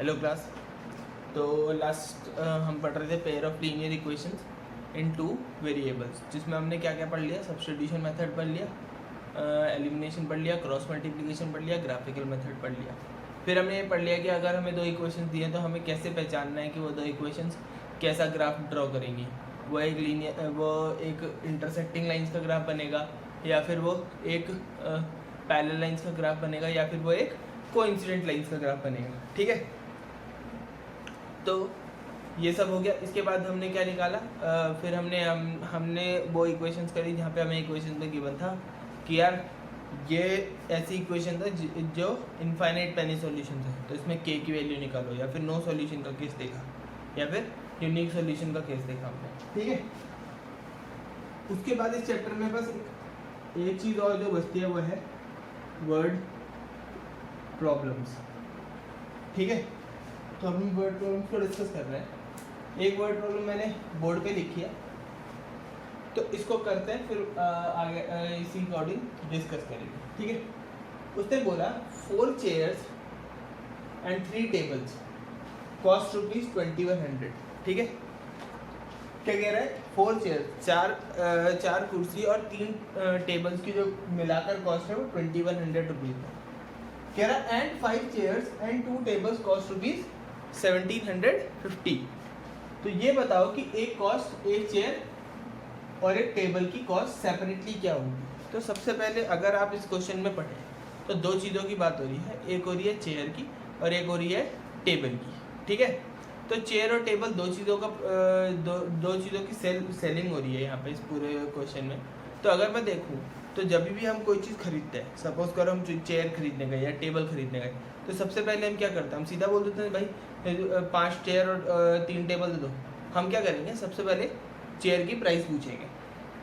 Hello class. तो last हम पढ़ रहे थे pair of linear equations in two variables, जिसमें हमने क्या क्या पढ़ लिया। सब्स्टिट्यूशन मेथड पढ़ लिया, एलिमिनेशन पढ़ लिया, क्रॉस मल्टीप्लिकेशन पढ़ लिया, ग्राफिकल मेथड पढ़ लिया। फिर हमने ये पढ़ लिया कि अगर हमें दो इक्वेशंस दिए तो हमें कैसे पहचानना है कि वो दो इक्वेशंस कैसा ग्राफ ड्रॉ करेंगी। वो एक इंटरसेक्टिंग लाइंस का ग्राफ बनेगा, या फिर वो एक पैरेलल लाइंस का ग्राफ बनेगा, या फिर वो एक कोइंसिडेंट लाइंस का ग्राफ बनेगा। ठीक है, तो ये सब हो गया। इसके बाद हमने क्या निकाला, फिर हमने वो इक्वेशंस करी जहाँ पे हमें इक्वेशन में गिवन था कि यार ये ऐसी इक्वेशन था जो इनफाइनाइट पेनी सॉल्यूशन है, तो इसमें के की वैल्यू निकालो, या फिर नो सॉल्यूशन का केस देखा, या फिर यूनिक सॉल्यूशन का केस देखा हमने। ठीक है, उसके बाद इस चैप्टर में बस एक चीज़ और जो बचती है वो है वर्ड प्रॉब्लम्स। ठीक है, तो हम वर्ड प्रॉब्लम्स को डिस्कस कर रहे हैं। एक वर्ड प्रॉब्लम मैंने बोर्ड पे लिखी है, तो इसको करते हैं, फिर आगे इसी अकॉर्डिंग डिस्कस करेंगे। ठीक है, उसने बोला 4 चेयर्स एंड 3 टेबल्स कॉस्ट ₹2100। ठीक है, क्या कह रहा है, 4 चेयर, चार कुर्सी और 3 टेबल्स की जो मिलाकर कॉस्ट है वो ₹2100 है। कह रहा है and 5 chairs and 2 tables cost ₹1750। तो ये बताओ कि एक चेयर और एक टेबल की कॉस्ट सेपरेटली क्या होगी। तो सबसे पहले अगर आप इस क्वेश्चन में पढ़ें तो दो चीज़ों की बात हो रही है, एक हो रही है चेयर की और एक हो रही है टेबल की। ठीक है, तो चेयर और टेबल दो चीज़ों की सेलिंग हो रही है यहाँ पे इस पूरे क्वेश्चन में। तो अगर मैं देखूँ तो जब भी हम कोई चीज़ खरीदते हैं, सपोज करो हम चेयर खरीदने गए या टेबल खरीदने गए, तो सबसे पहले हम क्या करते हैं, हम सीधा बोल देते हैं भाई 5 चेयर और 3 टेबल दे दो। हम क्या करेंगे, सबसे पहले चेयर की प्राइस पूछेंगे,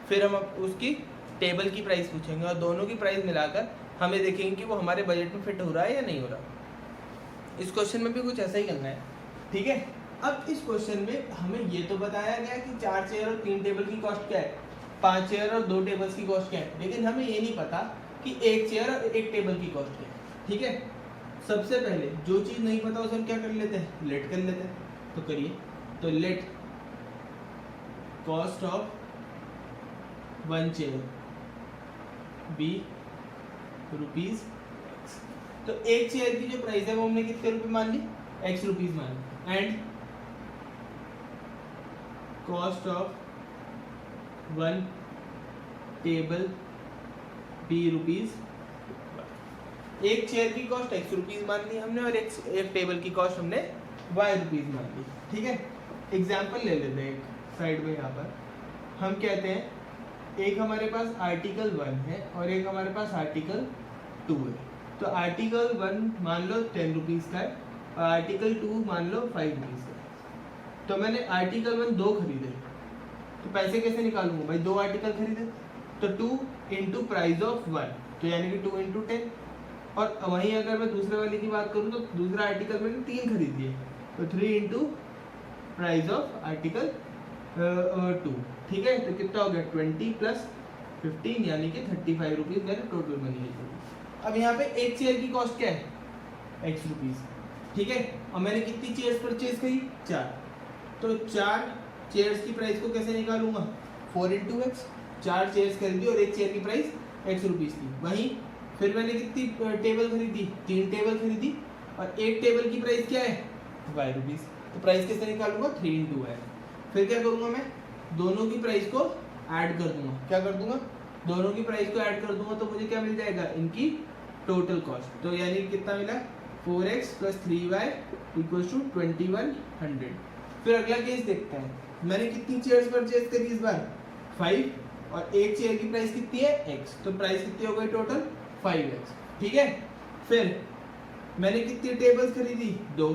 फिर हम उसकी टेबल की प्राइस पूछेंगे, और दोनों की प्राइस मिलाकर हमें देखेंगे कि वो हमारे बजट में फिट हो रहा है या नहीं हो रहा। इस क्वेश्चन में भी कुछ ऐसा ही करना है। ठीक है, अब इस क्वेश्चन में हमें ये तो बताया गया कि 4 चेयर और 3 टेबल की कॉस्ट क्या है, 5 चेयर और 2 टेबल्स की कॉस्ट क्या है, लेकिन हमें ये नहीं पता कि एक चेयर और एक टेबल की कॉस्ट क्या है। ठीक है, सबसे पहले जो चीज़ नहीं पता उसे हम क्या कर लेते हैं, लेट कर लेते हैं। तो करिए, तो let cost of 1 chair be rupees. तो एक चेयर की जो प्राइस है वो हमने कितने रुपए मान ली, x रुपीज मान ली, and cost of 1 table B rupees. एक चेयर की कॉस्ट x रुपीज मान ली हमने, और एक टेबल की कॉस्ट हमने y रुपीज मान ली। ठीक है, एग्जाम्पल ले लेते हैं एक साइड में। यहाँ पर हम कहते हैं एक हमारे पास आर्टिकल 1 है और एक हमारे पास आर्टिकल 2 है। तो आर्टिकल 1 मान लो 10 रुपीज़ का है और आर्टिकल 2 मान लो 5 रुपीज़ का है। तो मैंने आर्टिकल 1 2 खरीदे, तो पैसे कैसे निकालूंगा भाई, 2 आर्टिकल खरीदे तो 2 इंटू प्राइस ऑफ 1, तो यानी कि 2 इंटू 10। और वहीं अगर मैं दूसरे वाले की बात करूँ तो दूसरा आर्टिकल मैंने 3 खरीद लिए, तो 3 इंटू प्राइस ऑफ आर्टिकल 2। ठीक है, तो कितना हो गया, 20 प्लस 15 यानी कि 35 रुपीज़ मेरे टोटल मनी है। अब यहाँ पे एक चेयर की कॉस्ट क्या है, x रुपीज़। ठीक है, और मैंने कितनी चेयर्स परचेज करी, 4। तो 4 चेयर्स की प्राइस को कैसे निकालूंगा, 4 इंटू एक्स। 4 चेयर्स खरीदी और एक चेयर की प्राइस x रुपीज़ थी। वहीं फिर मैंने कितनी टेबल खरीदी, 3 टेबल खरीदी, और एक टेबल की प्राइस क्या है, y रुपीज़। तो प्राइस कैसे निकालूंगा, 3 इंटू y। फिर क्या करूंगा, मैं दोनों की प्राइस को ऐड कर दूंगा। क्या कर दूंगा, दोनों की प्राइस को ऐड कर दूंगा, तो मुझे क्या मिल जाएगा, इनकी टोटल कॉस्ट। तो यानी कितना मिला, 4x plus 3y equals to 2100। फिर अगला केस देखते हैं, मैंने कितनी चेयर्स परचेज करी इस बार, 5, और एक चेयर की प्राइस कितनी है, x। तो प्राइस कितनी हो गई टोटल, 5x। ठीक है, फिर मैंने कितनी टेबल्स खरीदी, 2।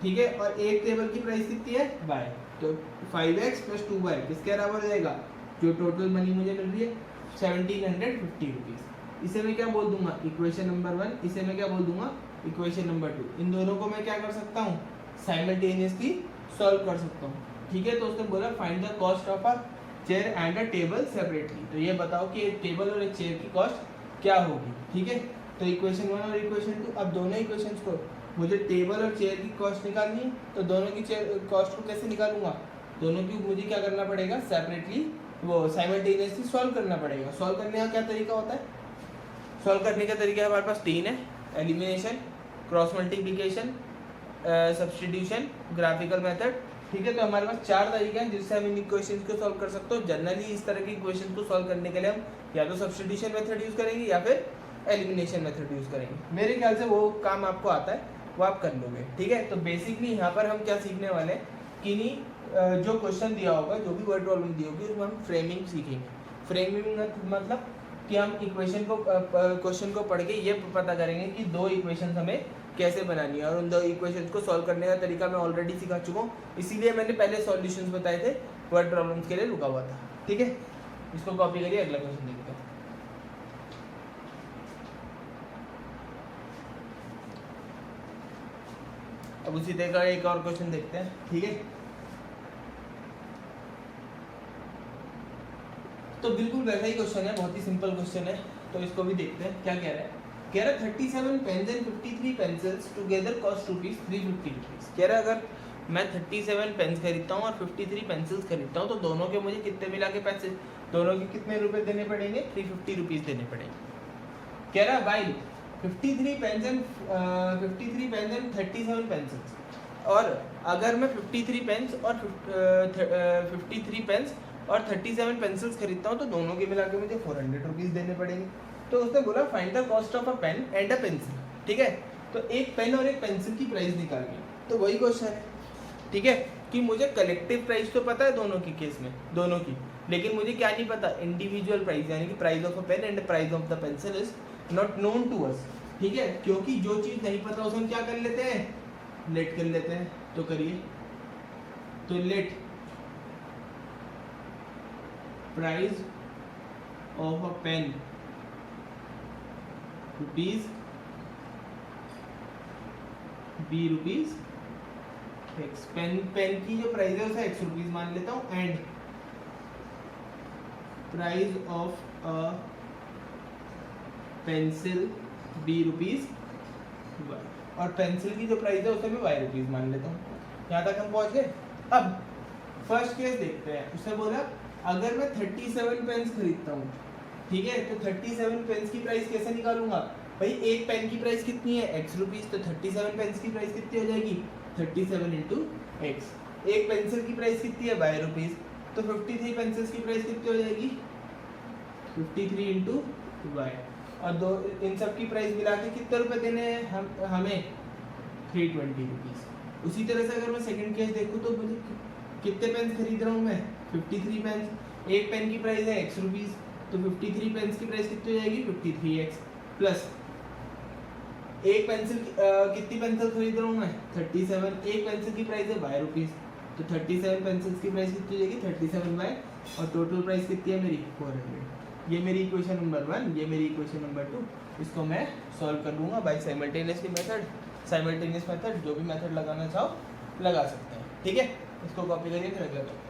ठीक है, और एक टेबल की प्राइस कितनी है, y। तो 5x प्लस 2y किसके बराबर हो जाएगा, जो टोटल मनी मुझे मिल रही है 1750 रुपीज़। इसे मैं क्या बोल दूंगा, इक्वेशन नंबर 1। इसे मैं क्या बोल दूंगा, इक्वेशन नंबर 2। इन दोनों को मैं क्या कर सकता हूँ, साइमल्टेनियसली सॉल्व कर सकता हूँ। ठीक है, तो उसने बोला find the cost of a chair and a table separately. तो ये बताओ कि एक टेबल और एक चेयर की कॉस्ट क्या होगी। ठीक है, तो इक्वेशन 1 और इक्वेशन 2, अब दोनों इक्वेशंस को मुझे टेबल और चेयर की कॉस्ट निकालनी है, तो दोनों की चेयर कॉस्ट को कैसे निकालूंगा, दोनों की मुझे क्या करना पड़ेगा, सेपरेटली वो साइमल्टेनियसली सॉल्व करना पड़ेगा। सॉल्व करने का क्या तरीका होता है, सॉल्व करने का तरीका हमारे पास 3 है, elimination, cross multiplication, substitution, graphical method. ठीक है, तो हमारे पास 4 तरीके हैं जिससे हम इन इक्वेशंस को सॉल्व कर सकते हो। जनरली इस तरह की इक्वेशंस को सॉल्व करने के लिए हम या तो सब्स्टिट्यूशन मेथड यूज़ करेंगे या फिर एलिमिनेशन मेथड यूज़ करेंगे। मेरे ख्याल से वो काम आपको आता है, वो आप कर लोगे। ठीक है, तो बेसिकली यहाँ पर हम क्या सीखने वाले हैं कि नहीं, जो क्वेश्चन दिया होगा, जो भी वर्ड प्रॉब्लम दी होगी, उसमें हम फ्रेमिंग सीखेंगे। फ्रेमिंग मतलब कि हम इक्वेशन को क्वेश्चन को पढ़ के ये पता करेंगे कि 2 इक्वेशन हमें कैसे बनानी है, और उन 2 इक्वेशंस को सॉल्व करने का तरीका मैं ऑलरेडी सिखा चुका हूँ, इसीलिए मैंने पहले सॉल्यूशंस बताए थे, वर्ड प्रॉब्लम्स के लिए रुका हुआ था। ठीक है, इसको कॉपी करिए, अगला क्वेश्चन देखते हैं। अब उसी तरह का एक और क्वेश्चन देखते हैं। ठीक है, तो बिल्कुल वैसा ही क्वेश्चन है, बहुत ही सिंपल क्वेश्चन है, तो इसको भी देखते हैं क्या कह रहा है। कह रहा है 37 pens and 53 pencils together cost ₹350। कह रहा है अगर मैं 37 पेन्स खरीदता हूँ और 53 पेंसिल्स खरीदता हूँ तो दोनों के मुझे कितने मिला के पैसे, दोनों के कितने रुपए देने पड़ेंगे, ₹350 देने पड़ेंगे। कह रहा है वाइल 53 पेन्स एंड 37 पेंसिल्स, और अगर मैं 53 पेन्स और 53 पेन्स और 37 पेंसिल्स खरीदता हूँ तो दोनों के मिला के मुझे ₹400 देने पड़ेंगे। तो उसने बोला find the cost of a pen and a pencil. ठीक है, तो एक पेन और एक पेंसिल की प्राइस निकालनी है, तो वही क्वेश्चन है। ठीक है, कि मुझे कलेक्टिव प्राइस तो पता है दोनों की केस में, दोनों की, लेकिन मुझे क्या नहीं पता, इंडिविजुअल प्राइस, यानी कि price of a pen and price of the pencil is not known to us. ठीक है, क्योंकि जो चीज़ नहीं पता उसे हम क्या कर लेते हैं, लेट कर लेते हैं। तो करिए, तो let price of a pen ₹, ₹b, x। Pen की जो प्राइस है उसे ₹x मान लेता हूँ, and price of a pencil ₹b, और पेंसिल की जो प्राइस है उसे मैं ₹y मान लेता हूँ। यहाँ तक हम पहुँच गए। अब फर्स्ट केस देखते हैं। उसने बोला अगर मैं 37 पेन्स खरीदता हूँ, ठीक है, तो 37 पेन्स की प्राइस कैसे निकालूंगा भाई, एक पेन की प्राइस कितनी है, ₹x, तो 37 पेन्स की प्राइस कितनी हो जाएगी, 37 इंटू x। एक पेंसिल की प्राइस कितनी है, ₹y, तो 53 पेंसिल्स की प्राइस कितनी हो जाएगी, 53 इंटू y, और दो इन सब की प्राइस मिला के कितने रुपए देने हैं हमें, ₹320। उसी तरह से अगर मैं सेकंड केस देखूँ तो मुझे कितने पेन खरीद रहा हूँ मैं, 53 पेन। एक पेन की प्राइस है ₹x, तो 53 पेन्स की प्राइस कितनी हो जाएगी, 53x, प्लस एक पेंसिल कितनी पेंसिल खरीद रहा हूँ मैं, 37। एक पेंसिल की प्राइस है ₹y, तो 37 पेंसिल्स की प्राइस कितनी हो जाएगी, 37y, और टोटल प्राइस कितनी है मेरी, 400। ये मेरी इक्वेशन नंबर 1, ये मेरी इक्वेशन नंबर 2। इसको मैं सॉल्व कर लूँगा by simultaneously method, simultaneous method, जो भी मेथड लगाना चाहो लगा सकते हैं। ठीक है, इसको कॉपी करिए, फिर अगला करते हैं।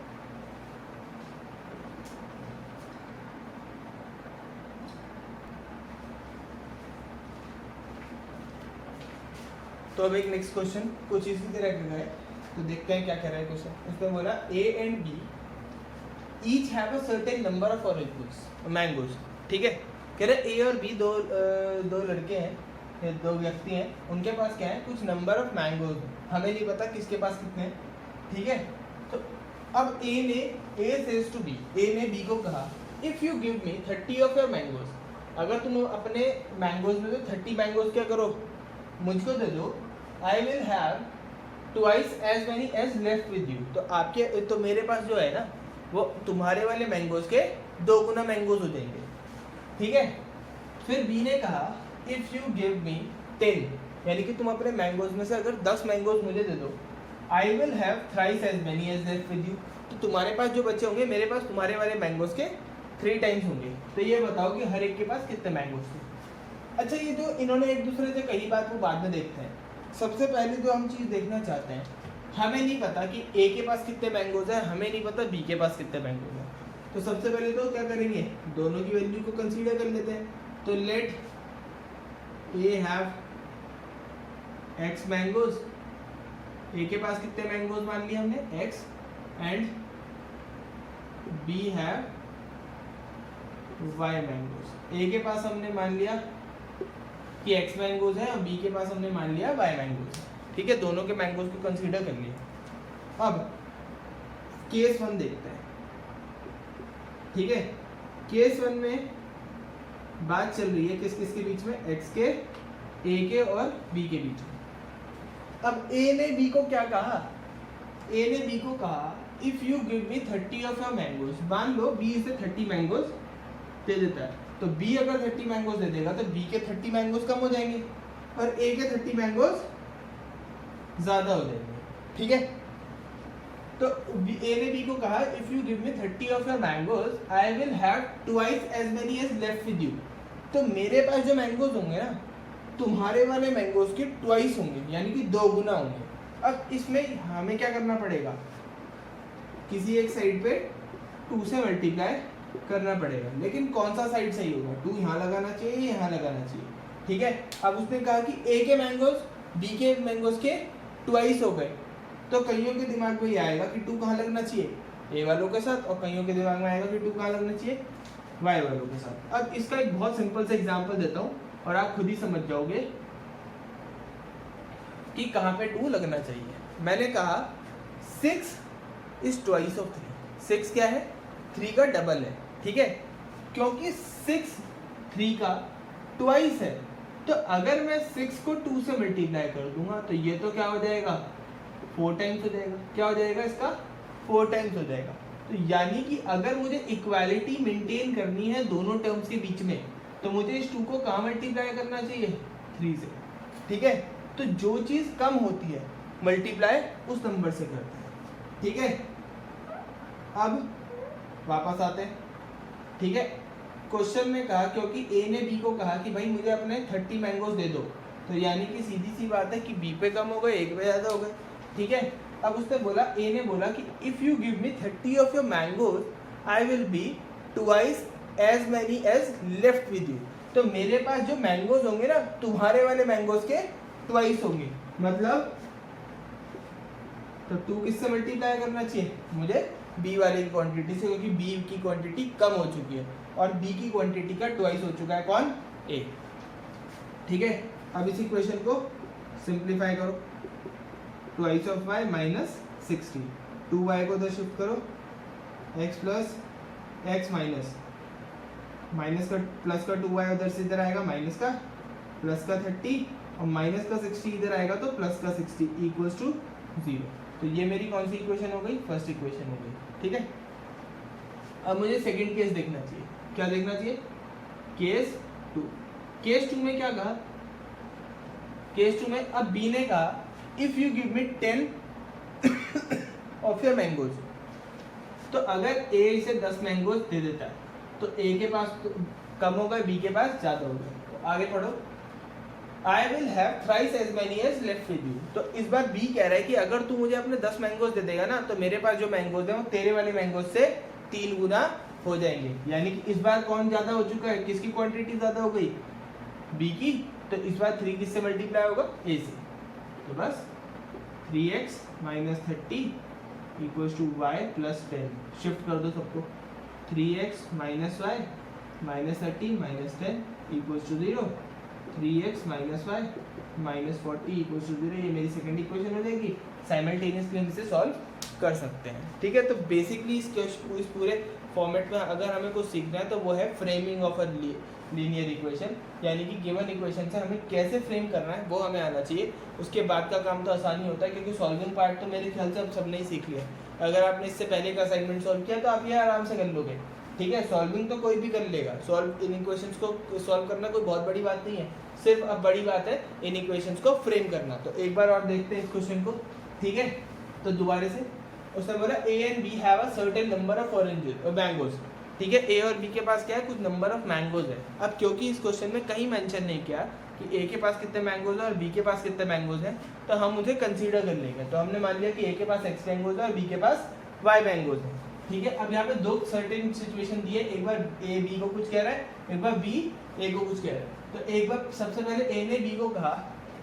तो अब एक नेक्स्ट क्वेश्चन कुछ इसी तरह का है, तो देखते हैं क्या कह रहा है क्वेश्चन। उसमें बोला A and B each have a certain number of oranges, mangoes. ठीक है, कह रहे A और B दो लड़के हैं, दो व्यक्ति हैं, उनके पास क्या है, कुछ नंबर ऑफ मैंगोज, हमें नहीं पता किसके पास कितने हैं। ठीक है, तो अब A says to B, A ने B को कहा if you give me 30 of your mangoes, अगर तुम अपने मैंगोज में से 30 मैंगोज क्या करो, मुझको दे दो, I will have twice as many as left with you, तो आपके, तो मेरे पास जो है ना वो तुम्हारे वाले मैंगोज के 2 गुना मैंगोज हो जाएंगे। ठीक है, फिर बी ने कहा इफ यू गिव मी 10, यानी कि तुम अपने मैंगोज में से अगर 10 मैंगोज मुझे दे दो, I will have thrice as many as left with you, तो तुम्हारे पास जो बच्चे होंगे मेरे पास तुम्हारे वाले मैंगोज के 3 टाइम्स होंगे। तो ये बताओ कि हर एक के पास कितने मैंगोज थे। अच्छा, ये जो इन्होंने एक दूसरे से कही बात वो बाद में देखते हैं। सबसे पहले जो हम चीज़ देखना चाहते हैं, हमें नहीं पता कि ए के पास कितने मैंगोज हैं, हमें नहीं पता बी के पास कितने मैंगोज हैं, तो सबसे पहले तो क्या करेंगे, दोनों की वैल्यू को कंसीडर कर लेते हैं। तो let A have x mangoes, A के पास कितने मैंगोज मान लिए हमने x, and B have y mangoes. A के पास हमने मान लिया कि x मैंगोज है और बी के पास हमने मान लिया y मैंगोज है। ठीक है, दोनों के मैंगोज को कंसीडर कर लिया। अब केस 1 देखते हैं। ठीक है, केस 1 में बात चल रही है किस किस के बीच में, x के, a के और b के बीच में। अब a ने b को क्या कहा, a ने b को कहा if you give me 30 of your mangoes. मान लो b इसे 30 मैंगोज दे देता है, तो b अगर 30 मैंगोज दे देगा तो b के 30 मैंगोज कम हो जाएंगे और a के 30 मैंगोज ज्यादा हो जाएंगे। ठीक है, तो a ने b को कहा if you give me 30 of your mangoes I will have twice as many as left with you. तो मेरे पास जो मैंगोज होंगे ना, तुम्हारे वाले मैंगोज के ट्वाइस होंगे, यानी कि 2 गुना होंगे। अब इसमें हमें क्या करना पड़ेगा, किसी एक साइड पे 2 से मल्टीप्लाई करना पड़ेगा, लेकिन कौन सा साइड सही होगा, 2 यहाँ लगाना चाहिए, यहाँ लगाना चाहिए। ठीक है, अब उसने कहा कि a के मैंगोज b के मैंगोज के ट्वाइस हो गए, तो कईयों के दिमाग में ये आएगा कि 2 कहाँ लगना चाहिए, a वालों के साथ, और कईयों के दिमाग में आएगा कि 2 कहाँ लगना चाहिए, y वालों के साथ। अब इसका एक बहुत सिंपल सा एग्जांपल देता हूँ और आप खुद ही समझ जाओगे कि कहाँ पे 2 लगना चाहिए। मैंने कहा 6 इज ट्वाइस ऑफ 3। 6 क्या है, 3 का डबल है। ठीक है, क्योंकि 6 3 का ट्वाइस है, तो अगर मैं 6 को 2 से मल्टीप्लाई कर दूंगा तो ये तो क्या हो जाएगा, 4 टाइम्स हो जाएगा। क्या हो जाएगा इसका, 4 टाइम्स हो जाएगा। तो यानी कि अगर मुझे इक्वालिटी मेंटेन करनी है दोनों टर्म्स के बीच में, तो मुझे इस 2 को कहाँ मल्टीप्लाई करना चाहिए, 3 से। ठीक है, तो जो चीज़ कम होती है मल्टीप्लाई उस नंबर से करते हैं। ठीक है, अब वापस आते हैं। ठीक है, क्वेश्चन में कहा क्योंकि ए ने बी को कहा कि भाई मुझे अपने 30 मैंगोज दे दो, तो यानी कि सीधी सी बात है कि बी पे कम हो गए, एक पे ज़्यादा हो गए। ठीक है, अब उसने बोला, ए ने बोला कि if you give me 30 of your mangoes I will be twice as many as left with you. तो मेरे पास जो मैंगोज होंगे ना, तुम्हारे वाले मैंगोज के ट्वाइस होंगे। मतलब तो 2 किससे मल्टीप्लाई करना चाहिए, मुझे बी वाले की क्वांटिटी से, क्योंकि बी की क्वांटिटी कम हो चुकी है और बी की क्वांटिटी का ट्वाइस हो चुका है कौन, ए। ठीक है, अब इस इक्वेशन को सिंप्लीफाई करो, twice of y minus 60, 2y को उधर शिफ्ट करो, x प्लस x माइनस का प्लस का 2y उधर से इधर आएगा, माइनस का प्लस का 30 और माइनस का 60 इधर आएगा, तो प्लस का 60 इक्वल्स टू 0। तो ये मेरी कौन सी इक्वेशन हो गई, फर्स्ट इक्वेशन हो गई। ठीक है, अब मुझे सेकंड केस देखना चाहिए। क्या देखना चाहिए, केस 2। केस 2 में क्या कहा, केस 2 में अब बी ने कहा if you give me 10 of your mangoes. तो अगर ए इसे 10 मैंगोज दे देता है तो ए के पास तो कम होगा, बी के पास ज्यादा होगा। तो आगे पढ़ो, I will have thrice as many as left with you। तो इस बार बी कह रहा है कि अगर तू मुझे अपने 10 मैंगोज दे देगा ना, तो मेरे पास जो मैंगोज है वो तेरे वाले मैंगोज से 3 गुना हो जाएंगे। यानी कि इस बार कौन ज्यादा हो चुका है, किसकी क्वांटिटी ज्यादा हो गई, बी की। तो इस बार 3 किससे मल्टीप्लाई होगा, ए से। तो बस 3x minus 30 equals to y plus 10। Shift कर दो सबको, 3x minus y minus 30 minus 10 equals to 0, 3x minus y minus 40 equals to 0। ये मेरी सेकंड इक्वेशन हो जाएगी। साइमल्टेनियसली हम इसे सॉल्व कर सकते हैं। ठीक है, तो बेसिकली इस पूरे फॉर्मेट में अगर हमें कुछ सीखना है तो वो है framing of a linear equation, यानी कि गिवन इक्वेशन से हमें कैसे फ्रेम करना है वो हमें आना चाहिए। उसके बाद का काम तो आसानी होता है, क्योंकि सॉल्विंग पार्ट तो मेरे ख्याल से अब सबने ही सीख लिया। अगर आपने इससे पहले का असाइनमेंट सॉल्व किया तो आप ये आराम से कर लोगे। ठीक है, सॉल्विंग तो कोई भी कर लेगा, सॉल्व इन इक्वेशंस को सॉल्व करना कोई बहुत बड़ी बात नहीं है। सिर्फ अब बड़ी बात है इन इक्वेशंस को फ्रेम करना। तो एक बार और देखते हैं इस क्वेश्चन को। ठीक है, तो दोबारा से उसने बोला A and B have a certain number of oranges और मैंगोज। ठीक है, ए और बी के पास क्या है, कुछ नंबर ऑफ मैंगोज है। अब क्योंकि इस क्वेश्चन में कहीं मेंशन नहीं किया कि ए के पास कितने मैंगोज है और बी के पास कितने मैंगोज हैं, तो हम उसे कंसीडर कर लेंगे। तो हमने मान लिया कि ए के पास एक्स मैंगोज है और बी के पास वाई मैंगोज है। ठीक है, अब यहाँ पे 2 सर्टेन सिचुएशन दिए, एक बार ए बी को कुछ कह रहा है, एक बार बी ए को कुछ कह रहा है। तो एक बार सबसे पहले ए ने बी को कहा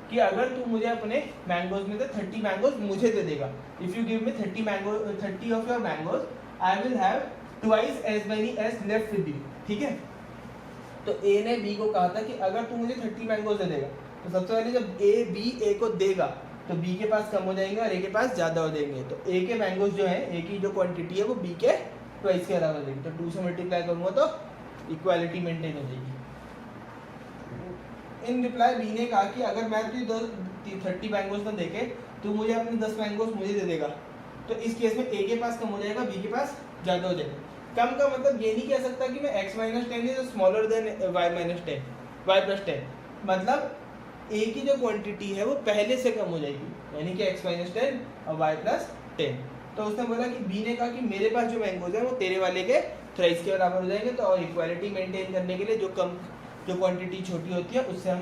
कि अगर तू मुझे अपने मैंगोज में से 30 मैंगोज मुझे दे देगा, if you give me 30 of your mangoes I will have twice as many as left with you. ठीक है, तो ए ने बी को कहा था कि अगर तू मुझे 30 मैंगोज दे देगा, तो सबसे पहले जब ए को देगा तो बी के पास कम हो जाएंगे और ए के पास ज़्यादा हो जाएंगे। तो ए के मैंगोज जो है, ए की जो क्वांटिटी है वो बी के ट्वाइस के बराबर हो जाएगी। तो 2 से मल्टीप्लाई करूँगा तो इक्वालिटी मेंटेन हो जाएगी। इन रिप्लाई बी ने कहा कि अगर मैं तुझे 30 मैंगोज ना देके तू मुझे अपने 10 मैंगोज मुझे दे देगा, तो इस केस में ए के पास कम हो जाएगा, बी के पास ज़्यादा हो जाएगा। कम का मतलब ये नहीं कह सकता कि मैं x minus 10 is smaller than y minus 10, y plus 10, मतलब ए की जो क्वांटिटी है वो पहले से कम हो जाएगी, यानी कि x माइनस 10 और y प्लस 10। तो उसने बोला कि बी ने कहा कि मेरे पास जो मैंगोज है वो तेरे वाले के थ्राइस के बराबर हो जाएंगे। तो और इक्वालिटी मेंटेन करने के लिए जो क्वांटिटी छोटी होती है उससे हम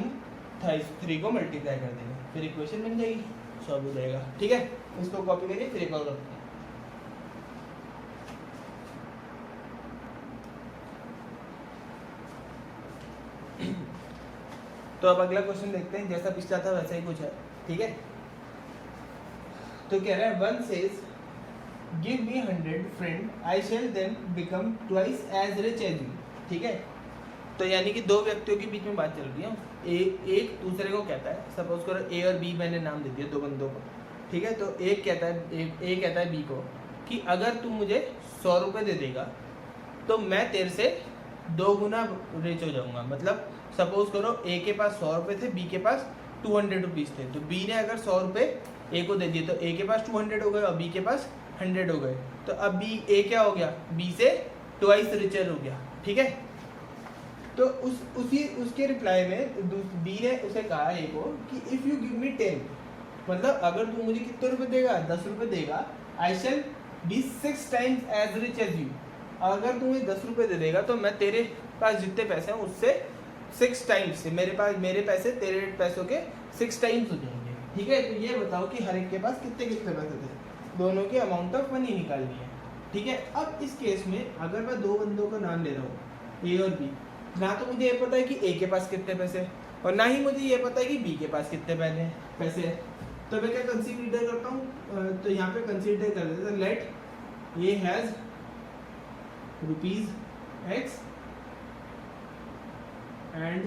3 को मल्टीप्लाई कर देंगे, फिर इक्वेशन बन जाएगी, सॉल्व हो जाएगा। ठीक है, इसको कॉपी करिए, फिर एक और करते हैं। तो अब अगला क्वेश्चन देखते हैं, जैसा पिछला था वैसा ही कुछ है। ठीक है, तो कह रहा है one says give me 100 friend I shall then become twice as rich as you. ठीक है, तो यानी कि दो व्यक्तियों के बीच में बात चल रही है, एक दूसरे को कहता है, सपोज करो ए और बी मैंने नाम दे दिया दो बंदों को। ठीक है, तो एक कहता है ए कहता है बी को कि अगर तू मुझे 100 रुपये दे देगा तो मैं तेरे से 2 गुना रिच हो जाऊंगा। मतलब सपोज करो ए के पास 100 रुपये थे, बी के पास 200 रुपीज़ थे, तो बी ने अगर 100 रुपये ए को दे दिए तो ए के पास 200 हो गए और बी के पास 100 हो गए। तो अब बी ए क्या हो गया, बी से ट्वाइस रिचर हो गया। ठीक है, तो उसके रिप्लाई में बी ने उसे कहा ए को कि इफ़ यू गिव मी 10, मतलब अगर तू मुझे कितने रुपए देगा, 10 रुपये देगा, I shall be 6 times as rich as you. अगर तू मुझे 10 रुपये दे देगा तो मैं तेरे पास जितने पैसे हैं उससे 6 टाइम्स से मेरे पैसे तेरे पैसों के 6 टाइम्स हो जाएंगे। ठीक है, तो ये बताओ कि हर एक के पास कितने कितने पैसे थे, दोनों के अमाउंट ऑफ मनी निकालनी है। ठीक है, अब इस केस में अगर मैं दो बंदों का नाम ले रहा हूँ ए और बी, ना तो मुझे ये पता है कि ए के पास कितने पैसे और ना ही मुझे ये पता है कि बी के पास कितने पैसे हैं, तो मैं क्या कंसीडर करता हूँ, तो यहाँ पे कंसीडर कर देते हैं let A has ₹X and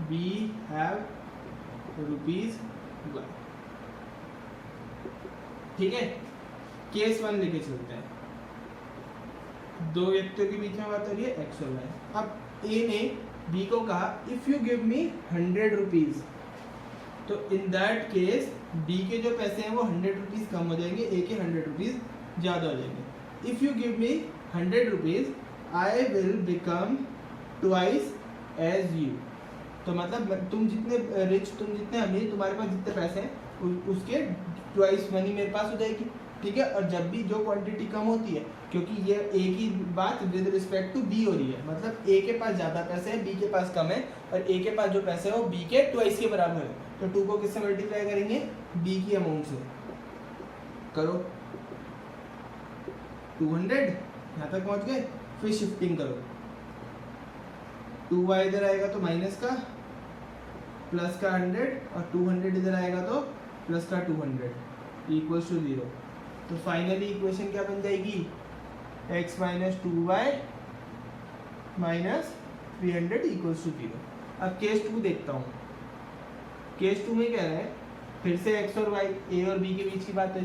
B have ₹Y। ठीक है, केस 1 लेके चलते हैं, दो व्यक्तियों के बीच में बात हो रही है X और Y। अब ए ने बी को कहा if you give me 100 rupees, तो इन दैट केस बी के जो पैसे हैं वो 100 रुपीज कम हो जाएंगे, ए के 100 रुपीज ज़्यादा हो जाएंगे। If you give me 100 rupees I will become twice as you. तो मतलब तुम जितने रिच, तुम जितने अमीर, तुम्हारे पास जितने पैसे हैं उसके ट्वाइस मनी मेरे पास हो जाएगी। ठीक है, और जब भी जो क्वांटिटी कम होती है, क्योंकि ये ए की बात विद रिस्पेक्ट टू बी हो रही है, मतलब ए के पास ज़्यादा पैसे हैं, बी के पास कम है, और ए के पास जो पैसे हैं वो बी के ट्वाइस के बराबर है। तो 2 को किससे मल्टीप्लाई करेंगे, बी की अमाउंट से। करो 200, यहाँ तक पहुँच गए, फिर शिफ्टिंग करो, 2y इधर आएगा तो माइनस का, प्लस का 100 और 200 इधर आएगा तो प्लस का 200 इक्वल्स टू 0। तो फाइनली इक्वेशन क्या बन जाएगी, x minus 2y minus 300 equals to 0। अब केस 2 देखता हूँ, केस 2 में कह रहा है फिर से x और y, a और b के बीच की बात है।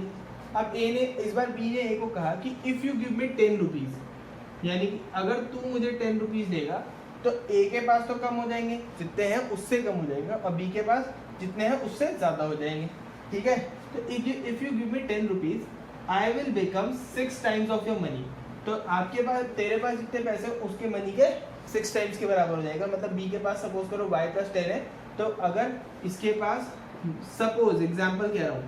अब a ने, इस बार b ने a को कहा कि if you give me 10 rupees, यानी कि अगर तू मुझे 10 रुपीज़ देगा तो a के पास तो कम हो जाएंगे, जितने हैं उससे कम हो जाएगा, और b के पास जितने हैं उससे ज़्यादा हो जाएंगे। ठीक है, तो if you give me 10 rupees I will become 6 times of your money. तो आपके पास, तेरे पास जितने पैसे उसके मनी के 6 टाइम्स के बराबर हो जाएगा। मतलब b के पास सपोज करो y प्लस 10 है, तो अगर इसके पास, सपोज एग्जाम्पल कह रहा हूँ,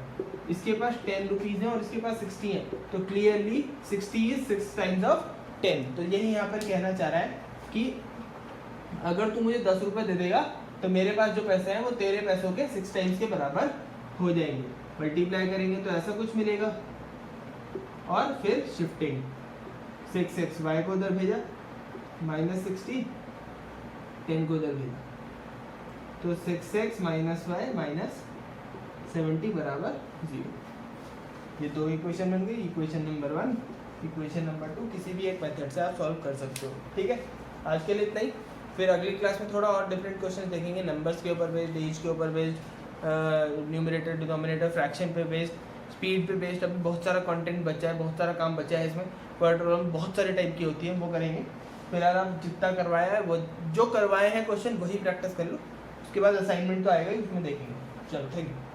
इसके पास 10 रुपीज़ है और इसके पास 60 है, तो क्लियरली 60 इज 6 टाइम्स ऑफ 10। तो यही यहाँ पर कहना चाह रहा है कि अगर तू मुझे 10 रुपये दे देगा तो मेरे पास जो पैसे हैं वो तेरे पैसों के 6 टाइम्स के बराबर हो जाएंगे। मल्टीप्लाई करेंगे तो ऐसा कुछ मिलेगा, और फिर शिफ्टिंग 6x y को उधर भेजा, माइनस 60 10 को उधर भेजा। तो 6x माइनस वाई माइनस 70 बराबर 0। ये दो इक्वेशन बन गई, इक्वेशन नंबर 1, इक्वेशन नंबर 2। किसी भी एक मेथड से आप सॉल्व कर सकते हो। ठीक है, आज के लिए इतना ही। फिर अगली क्लास में थोड़ा और डिफरेंट क्वेश्चन देखेंगे, नंबर्स के ऊपर बेस्ड, एज के ऊपर बेस्ड, न्यूमरेटर डिनोमिनेटर, फ्रैक्शन पे बेस्ड, स्पीड पे बेस्ड। अभी बहुत सारा कंटेंट बचा है, बहुत सारा काम बचा है इसमें। वर्ड प्रॉब्लम बहुत सारे टाइप की होती है, वो करेंगे। फिलहाल आप जितना करवाया है वो, जो करवाए हैं क्वेश्चन वही प्रैक्टिस कर लो। उसके बाद असाइनमेंट तो आएगा ही, उसमें देखेंगे। चलो, थैंक यू।